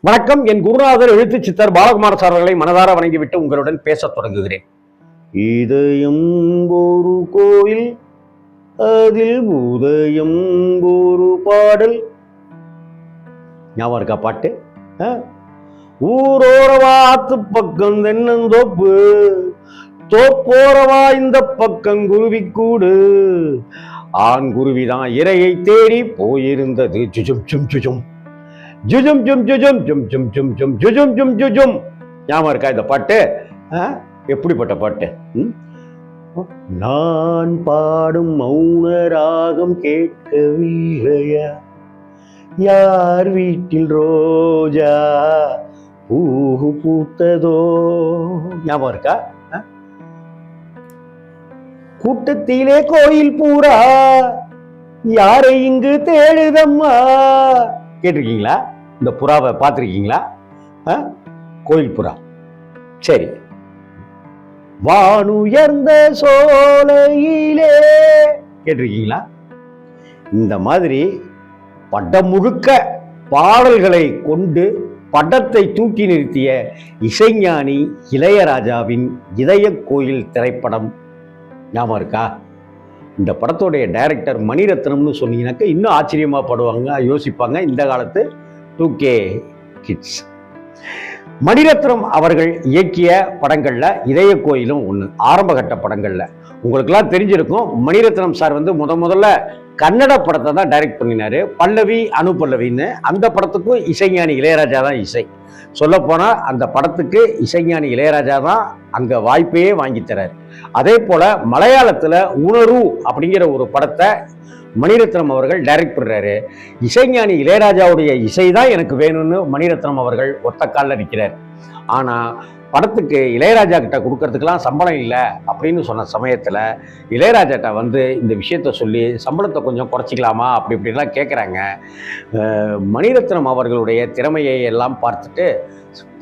வணக்கம். என் குருநாதர் எழுத்து சித்தர் பாலகுமார சார் அவர்களை மனதார வணங்கிவிட்டு உங்களுடன் பேசத் தொடங்குகிறேன். இதயம் ஒரு கோயில், அதில் உதயம் ஒரு பாடல். ஞாபகம் இருக்கா பாட்டு? ஊரோரவா ஆத்து பக்கம் தென்னந்தோப்பு, தோப்போரவா இந்த பக்கம் குருவி கூடு. ஆண் குருவிதான் இரையை தேடி போயிருந்தது. ஜுஜும் ஜும் ஜுஜும் ஜுஜும் ஜும் ஜுஜும் ஜும் ஜும் ஜும் ஜும் ஜுஜும் ஜும் ஜுஜும். ஞாபகம் இருக்கா இந்த பாட்டு? எப்படிப்பட்ட பாட்டு? நான் பாடும் மௌன ராகம் கேட்கவில்லையா, யார் வீட்டில் ரோஜா பூ பூத்ததோ. ஞாபகம் இருக்கா? கூட்டத்திலே கோயில் பூரா யாரை இங்கு தேடுதம்மா. கேட்டிருக்கீங்களா? இந்த புறாவை பார்த்துருக்கீங்களா? கோயில் புறா. சரி. வானுயர்ந்த சோலையிலே கேட்டிருக்கீங்களா? இந்த மாதிரி படம் முழுக்க பாடல்களை கொண்டு படத்தை தூக்கி நிறுத்திய இசைஞானி இளையராஜாவின் இதய கோயில் திரைப்படம் ஞாபகம் இருக்கா? இந்த படத்தோடைய டைரக்டர் மணிரத்னம்னு சொன்னீங்கன்னாக்க இன்னும் ஆச்சரியமாக படுவாங்க, யோசிப்பாங்க இந்த காலத்து 2K கிட்ஸ். மணிரத்னம் அவர்கள் இயக்கிய படங்கள்ல இதய கோயிலும் ஒன்று. ஆரம்பகட்ட படங்கள்ல உங்களுக்கெல்லாம் தெரிஞ்சிருக்கும், மணிரத்னம் சார் முதல்ல கன்னட படத்தை தான் டைரக்ட் பண்ணினாரு. பல்லவி அனுபல்லவின்னு. அந்த படத்துக்கும் இசைஞானி இளையராஜா தான் இசை. சொல்லப்போனால் அந்த படத்துக்கு இசைஞானி இளையராஜா தான் அங்கே வாய்ப்பையே வாங்கி தராரு. அதே போல் மலையாளத்தில் உணரு அப்படிங்கிற ஒரு படத்தை மணிரத்னம் அவர்கள் டைரக்ட் பண்ணுறாரு. இசைஞானி இளையராஜாவுடைய இசை தான் எனக்கு வேணும்னு மணிரத்னம் அவர்கள் ஒத்த காலில் நிற்கிறார். ஆனால் படத்துக்கு இளையராஜா கிட்ட கொடுக்கறதுக்கெல்லாம் சம்பளம் இல்லை அப்படின்னு சொன்ன சமயத்தில் இளையராஜாட்ட இந்த விஷயத்த சொல்லி சம்பளத்தை கொஞ்சம் குறைச்சிக்கலாமா அப்படி இப்படிலாம் கேட்குறாங்க. மணிரத்னம் அவர்களுடைய திறமையை எல்லாம் பார்த்துட்டு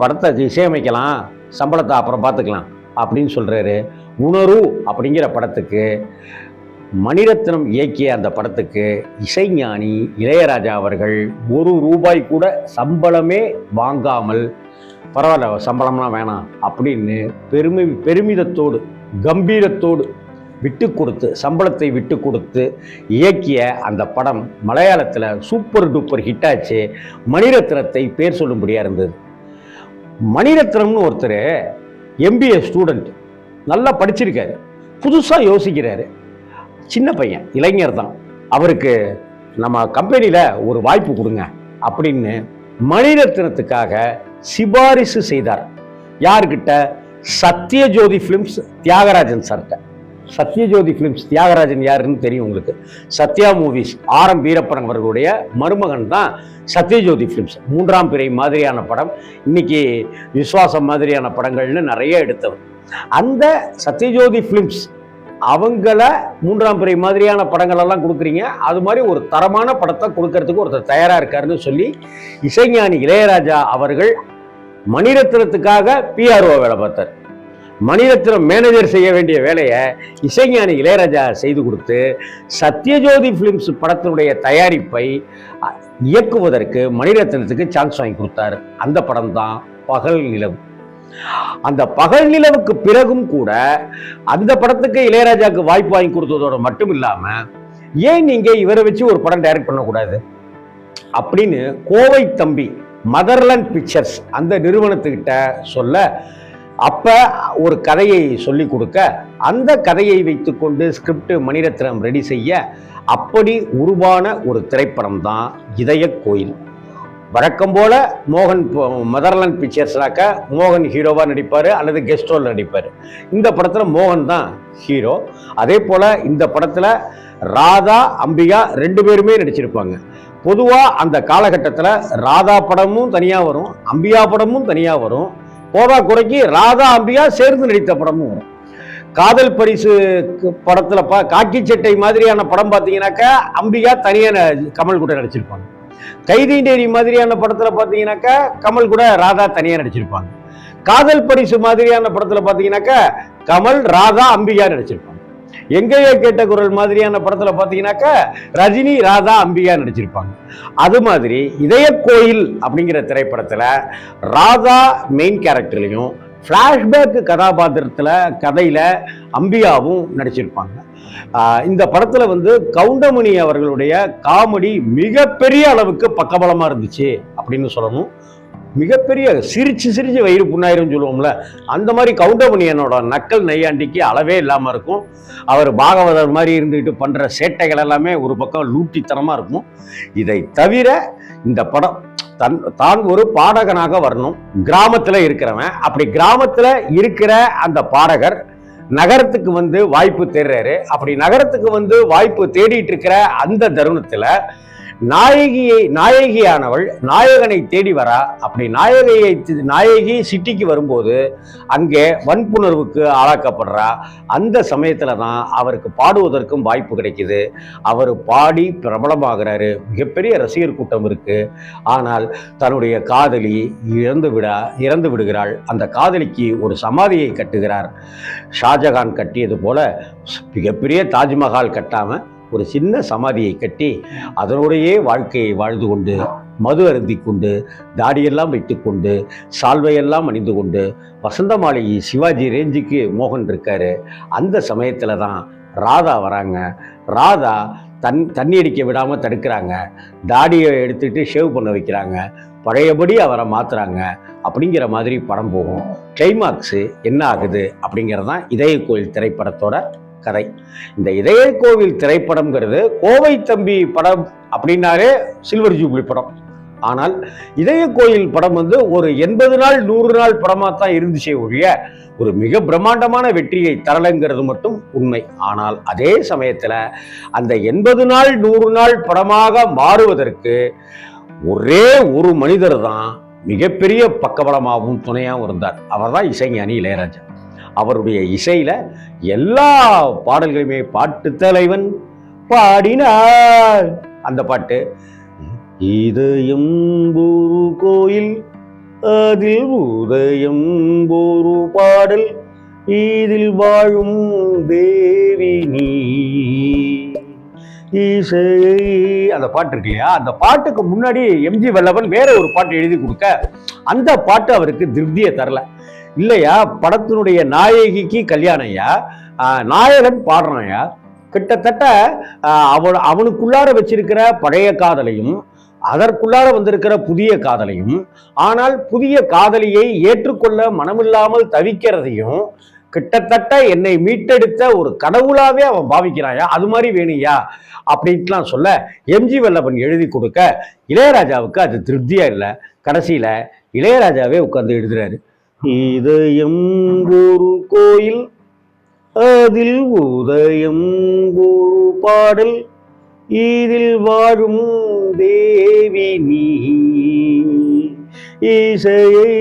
படத்தை இசையமைக்கலாம், சம்பளத்தை அப்புறம் பார்த்துக்கலாம் அப்படின்னு சொல்கிறாரு. உணரு அப்படிங்கிற படத்துக்கு மணிரத்னம் இயக்கிய அந்த படத்துக்கு இசைஞானி இளையராஜா அவர்கள் ₹1 கூட சம்பளமே வாங்காமல், பரவாயில்ல சம்பளம்லாம் வேணாம் அப்படின்னு பெருமிதத்தோடு கம்பீரத்தோடு விட்டு கொடுத்து, சம்பளத்தை விட்டு கொடுத்து இயக்கிய அந்த படம் மலையாளத்தில் சூப்பர் டூப்பர் ஹிட் ஆச்சு. மணிரத்னத்தை பேர் சொல்லும்படியாக இருந்தது. மணிரத்னம்னு ஒருத்தர் MBA ஸ்டூடெண்ட், நல்லா படிச்சிருக்காரு, புதுசாக யோசிக்கிறாரு. சின்ன பையன், இளைஞர் தான். அவருக்கு நம்ம கம்பெனியில் ஒரு வாய்ப்பு கொடுங்க அப்படின்னு மணிரத்னத்துக்காக சிபாரிசு செய்தார். யார்கிட்ட? சத்யஜோதி ஃபிலிம்ஸ் தியாகராஜன் சார்கிட்ட. சத்யஜோதி ஃபிலிம்ஸ் தியாகராஜன் யாருன்னு தெரியும் உங்களுக்கு. சத்யா மூவிஸ் RM வீரப்பன் அவர்களுடைய மருமகன் தான் சத்யஜோதி ஃபிலிம்ஸ். 3ஆம் பிறை மாதிரியான படம், இன்னைக்கு விஸ்வாசம் மாதிரியான படங்கள்னு நிறைய எடுத்தவர். அந்த சத்யஜோதி ஃபிலிம்ஸ் அவங்கள 3ஆம் பிறை மாதிரியான படங்கள் எல்லாம் கொடுக்குறீங்க, அது மாதிரி ஒரு தரமான படத்தை கொடுக்கறதுக்கு ஒருத்தர் தயாராக இருக்காருன்னு சொல்லி இசைஞானி இளையராஜா அவர்கள் மணிரத்னத்துக்காக PRO வேலை பார்த்தார். மணிரத்னம் மேனேஜர் செய்ய வேண்டிய வேலையை இசைஞானி இளையராஜா செய்து கொடுத்து சத்யஜோதி ஃபிலிம்ஸ் படத்தினுடைய தயாரிப்பை இயக்குவதற்கு மணிரத்னத்துக்கு சான்ஸ் வாங்கி கொடுத்தார். அந்த படம் தான் பகல் நிலவு. அந்த பகல் நிலவுக்கு பிறகும் கூட அந்த படத்துக்கு இளையராஜாவுக்கு வாய்ப்பு வாங்கி கொடுத்ததோட மட்டும் இல்லாம, ஏன் நீங்க இவரை வச்சு ஒரு படம் டைரக்ட் பண்ணக்கூடாது அப்படின்னு கோவை தம்பி மதர்லேண்ட் பிக்சர்ஸ் அந்த நிறுவனத்துக்கிட்ட சொல்ல, அப்ப ஒரு கதையை சொல்லி கொடுக்க, அந்த கதையை வைத்துக்கொண்டு ஸ்கிரிப்ட் மணிரத்னம் ரெடி செய்ய, அப்படி உருவான ஒரு திரைப்படம் தான் இதய கோயில். வழக்கம் போல மோகன், மதர்லேண்ட் பிக்சர்ஸ்னாக்க மோகன் ஹீரோவா நடிப்பார் அல்லது கெஸ்ட் ரோல் நடிப்பார். இந்த படத்தில் மோகன் தான் ஹீரோ. அதே போல இந்த படத்தில் ராதா அம்பிகா 2 பேருமே நடிச்சிருப்பாங்க. பொதுவாக அந்த காலகட்டத்தில் ராதா படமும் தனியாக வரும், அம்பிகா படமும் தனியாக வரும். போதா குறைக்கு ராதா அம்பிகா சேர்ந்து நடித்த படமும் வரும். காதல் பரிசு படத்தில் காக்கி சட்டை மாதிரியான படம் பார்த்தீங்கன்னாக்கா அம்பிகா தனியாக கமல் கூட நடிச்சிருப்பாங்க. கைதிண்டேரி மாதிரியான படத்தில் பார்த்தீங்கன்னாக்கா கமல் கூட ராதா தனியாக நடிச்சிருப்பாங்க. காதல் பரிசு மாதிரியான படத்தில் பார்த்தீங்கன்னாக்கா கமல் ராதா அம்பிகா நடிச்சிருப்பாங்க. எங்கேயோ கேட்ட குரல் மாதிரியான படத்துல பாத்தீங்கன்னாக்கா ரஜினி, ராதா, அம்பிகா நடிச்சிருப்பாங்க. அது மாதிரி இதய கோயில் அப்படிங்கிற திரைப்படத்துல ராதா மெயின் கேரக்டர்லையும், பிளாஷ்பேக் கதாபாத்திரத்துல கதையில அம்பிகாவும் நடிச்சிருப்பாங்க. இந்த படத்துல வந்து கவுண்டமணி அவர்களுடைய காமெடி மிகப்பெரிய அளவுக்கு பக்கபலமா இருந்துச்சு அப்படின்னு சொல்லணும். மிகப்பெரிய சிரிச்சு சிரிச்சு வயிறு புண்ணாயிரும் சொல்லுவோம்ல, அந்த மாதிரி கவுண்டமணியனோட நக்கல் நையாண்டிக்கு அளவே இல்லாம இருக்கும். அவர் பாகவதர் மாதிரி இருந்துகிட்டு பண்ற சேட்டைகள் எல்லாமே ஒரு பக்கம் லூட்டித்தனமா இருக்கும். இதை தவிர இந்த படம் தான் ஒரு பாடகனாக வரணும், கிராமத்துல இருக்கிறவன். அப்படி கிராமத்துல இருக்கிற அந்த பாடகர் நகரத்துக்கு வந்து வாய்ப்பு தேடுறாரு. அப்படி நகரத்துக்கு வந்து வாய்ப்பு தேடிட்டு இருக்கிற அந்த தருணத்துல நாயகியானவள் நாயகனை தேடி வரா. அப்படி நாயகி சிட்டிக்கு வரும்போது அங்கே வன்புணர்வுக்கு ஆளாக்கப்படுறா. அந்த சமயத்துல தான் அவருக்கு பாடுவதற்கும் வாய்ப்பு கிடைக்குது. அவர் பாடி பிரபலமாகிறாரு, மிகப்பெரிய ரசிகர் கூட்டம் இருக்கு. ஆனால் தன்னுடைய காதலி இறந்து விடுகிறாள். அந்த காதலிக்கு ஒரு சமாதியை கட்டுகிறார். ஷாஜகான் கட்டியது போல மிகப்பெரிய தாஜ்மஹால் கட்டாம ஒரு சின்ன சமாதியை கட்டி அதனுடைய வாழ்க்கையை வாழ்ந்து கொண்டு, மது அருந்தி கொண்டு, தாடியெல்லாம் வைத்துக்கொண்டு, சால்வையெல்லாம் அணிந்து கொண்டு, வசந்த மாளிகை சிவாஜி ரேஞ்சுக்கு மோகன் இருக்காரு. அந்த சமயத்துல தான் ராதா வராங்க. ராதா தண்ணி அடிக்க விடாம தடுக்கிறாங்க. தாடியை எடுத்துட்டு ஷேவ் பண்ண வைக்கிறாங்க. பழையபடி அவரை மாத்துறாங்க. அப்படிங்கிற மாதிரி படம் போகும். கிளைமாக்ஸு என்ன ஆகுது அப்படிங்கிறதான் இதய கோயில் திரைப்படத்தோட கதை. இந்த இதய கோவில் திரைப்படம்ங்கிறது கோவை தம்பி படம் அப்படின்னாலே சில்வர் ஜூப்ளி படம். ஆனால் இதய கோயில் படம் வந்து ஒரு 80 நாள் 100 நாள் படமா தான் இருந்துச்சே ஒழிய ஒரு மிக பிரம்மாண்டமான வெற்றியை தரலைங்கிறது மட்டும் உண்மை. ஆனால் அதே சமயத்துல அந்த 80 நாள் 100 நாள் படமாக மாறுவதற்கு ஒரே ஒரு மனிதர் தான் மிகப்பெரிய பக்கபலமாகவும் துணையாகவும் இருந்தார். அவர் தான் இசைஞானி இளையராஜா. அவருடைய இசையில எல்லா பாடல்களுமே பாட்டு தலைவன் பாடினார். அந்த பாட்டு இதயம் ஒரு கோயில் அதில் உதயம் ஒரு பாடல் இதில் வாழும் தேவி நீ இசையை, அந்த பாட்டு இருக்கு இல்லையா, அந்த பாட்டுக்கு முன்னாடி எம்ஜி வல்லவன் வேற ஒரு பாட்டு எழுதி கொடுக்க அந்த பாட்டு அவருக்கு திருப்தியை தரல. இல்லையா, படத்தினுடைய நாயகிக்கு கல்யாணம்யா, நாயகன் பாடுறான்யா. கிட்டத்தட்ட அவனுக்குள்ளார வச்சிருக்கிற பழைய காதலையும் அதற்குள்ளார வந்திருக்கிற புதிய காதலையும், ஆனால் புதிய காதலியை ஏற்றுக்கொள்ள மனமில்லாமல் தவிக்கிறதையும் கிட்டத்தட்ட என்னை மீட்டெடுத்த ஒரு கடவுளாவே அவன் பாவிக்கிறாயா, அது மாதிரி வேணுயா அப்படின்ட்டுலாம் சொல்ல எம்ஜி வல்லவன் எழுதி கொடுக்க இளையராஜாவுக்கு அது திருப்தியா இல்லை. கடைசியில இளையராஜாவே உட்கார்ந்து எழுதுறாரு. இதயம் ஒரு கோயில் அதில் உதயம் ஒரு பாடல் இதில் வாழும் தேவி நீ இசையை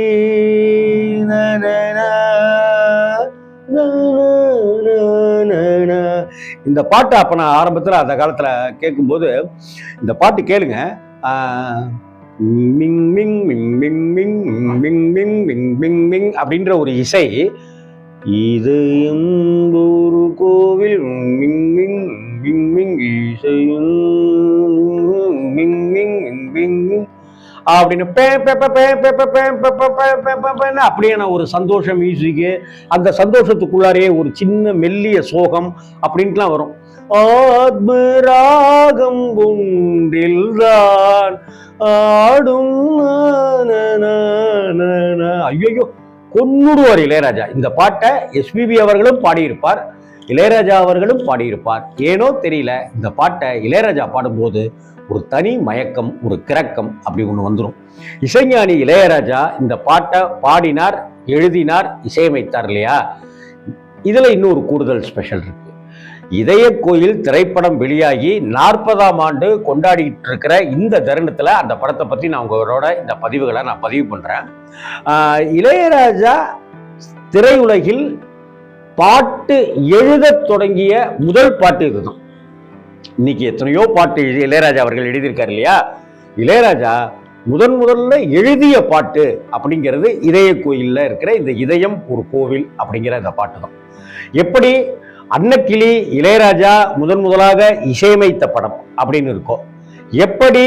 இந்த பாட்டு அப்ப நான் ஆரம்பத்தில் அந்த காலத்துல கேட்கும்போது இந்த பாட்டு கேளுங்க. Ming Ming Ming Ming Ming Ming Ming Ming Ming Ming அப்படின்ற ஒரு இசை. இதயம் ஒரு கோவில் மிங் மிங் மிங் மிங் இசையும் மிங் மிங் மிங் மிங் அப்படின்னு அப்படியான ஒரு சந்தோஷ மியூசிக்கு. அந்த சந்தோஷத்துக்குள்ளாரே ஒரு சின்ன மெல்லிய சோகம் அப்படின்ட்டுலாம் வரும். ஆத்மராகம் ஒன்றில்தான் ஆடும். ஐயோ, கொன்னுடுவார் இளையராஜா. இந்த பாட்டை எஸ்பிபி அவர்களும் பாடியிருப்பார், இளையராஜா அவர்களும் பாடியிருப்பார். ஏனோ தெரியல, இந்த பாட்டை இளையராஜா பாடும்போது ஒரு தனி மயக்கம், ஒரு கிறக்கம் அப்படி ஒன்று வந்துடும். இசைஞானி இளையராஜா இந்த பாட்டை பாடினார், எழுதினார், இசையமைத்தார் இல்லையா. இதுல இன்னொரு கூடுதல் ஸ்பெஷல் இருக்கு. இதய கோயில் திரைப்படம் வெளியாகி 40ஆம் ஆண்டு கொண்டாடிட்டு இருக்கிற இந்த தருணத்துல அந்த படத்தை பத்தி நான் உங்களோட இந்த பதிவுகளை நான் பதிவு பண்றேன். இளையராஜா திரையுலகில் பாட்டு எழுத தொடங்கிய முதல் பாட்டு இதுதான். இன்னைக்கு எத்தனையோ பாட்டு இளையராஜா அவர்கள் எழுதியிருக்காரு இல்லையா. இளையராஜா முதல்ல எழுதிய பாட்டு அப்படிங்கிறது இதய கோயில்ல இருக்கிற இந்த இதயம் ஒரு கோவில் அப்படிங்கிற இந்த பாட்டு தான். எப்படி அன்னக்கிளி இளையராஜா முதலாக இசையமைத்த படம் அப்படின்னு இருக்கும். எப்படி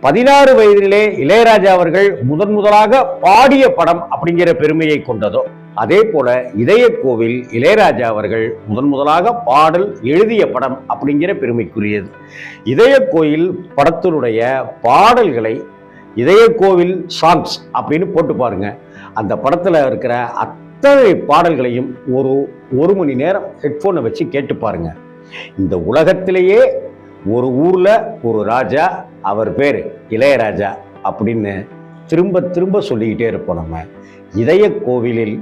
16 வயதிலே இளையராஜா அவர்கள் முதலாக பாடிய படம் அப்படிங்கிற பெருமையை கொண்டதோ, அதே போல இதய கோவில் இளையராஜா அவர்கள் முதலாக பாடல் எழுதிய படம் அப்படிங்கிற பெருமைக்குரியது. இதய கோயில் படத்தினுடைய பாடல்களை இதய கோவில் சாங்ஸ் அப்படின்னு போட்டு பாருங்க. அந்த படத்துல இருக்கிற அத்தனை பாடல்களையும் ஒரு மணி நேரம் ஹெட்போனை வச்சு கேட்டு பாருங்க. இந்த உலகத்திலேயே ஒரு ஊர்ல ஒரு ராஜா, அவர் பேர் இளையராஜா அப்படின்னு திரும்ப திரும்ப சொல்லிக்கிட்டே இருப்போம். நம்ம இதய கோவிலில்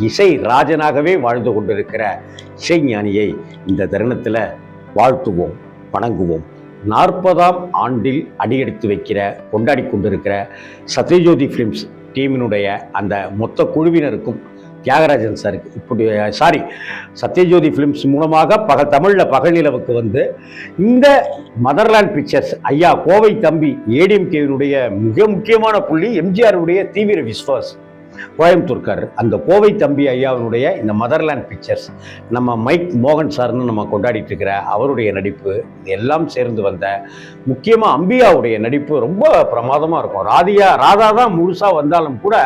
இசை ராஜனாகவே வாழ்ந்து கொண்டிருக்கிற இசைஞானியை இந்த தருணத்தில் வாழ்த்துவோம், வணங்குவோம். 40ஆம் ஆண்டில் அடியெடுத்து கொண்டாடி கொண்டிருக்கிற சத்யஜோதி ஃபிலிம்ஸ் டீமினுடைய அந்த மொத்த குழுவினருக்கும், தியாகராஜன் சாருக்கு, இப்படி சத்யஜோதி ஃபிலிம்ஸ் மூலமாக தமிழில் பகலிலவுக்கு வந்து இந்த மதர்லேண்ட் பிக்சர்ஸ் ஐயா கோவை தம்பி ஏடிஎம்கேவினுடைய மிக முக்கியமான புள்ளி, எம்ஜிஆருடைய தீவிர விஸ்வாஸ் கோயம்புத்தூர்கார், அந்த கோவை தம்பி ஐயாவினுடைய இந்த மதர்லேண்ட் பிக்சர்ஸ், நம்ம மைக் மோகன் சார்னு நம்ம கொண்டாடிட்டு இருக்கிற அவருடைய நடிப்பு, எல்லாம் சேர்ந்து வந்த முக்கியமாக அம்பியாவுடைய நடிப்பு ரொம்ப பிரமாதமாக இருக்கும். ராதா தான் முழுசாக வந்தாலும் கூட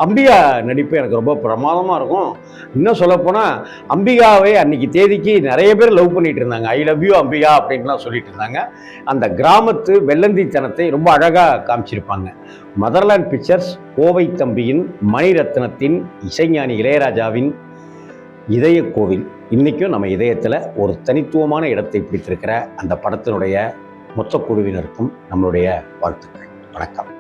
அம்பிகா நடிப்பு எனக்கு ரொம்ப பிரமாதமாக இருக்கும். இன்னும் சொல்லப்போனால் அம்பிகாவை அன்னைக்கு தேதிக்கு நிறைய பேர் லவ் பண்ணிட்டு இருந்தாங்க. ஐ லவ் யூ அம்பிகா அப்படின்லாம் சொல்லிட்டு இருந்தாங்க. அந்த கிராமத்து வெள்ளந்தித்தனத்தை ரொம்ப அழகாக காமிச்சிருப்பாங்க. மதர்லேண்ட் பிக்சர்ஸ் கோவை தம்பியின், மணிரத்னத்தின், இசைஞானி இளையராஜாவின் இதய கோவில் இன்றைக்கும் நம்ம இதயத்தில் ஒரு தனித்துவமான இடத்தை பிடித்திருக்கிற அந்த படத்தினுடைய மொத்த குழுவினருக்கும் நம்மளுடைய வாழ்த்துக்கள். வணக்கம்.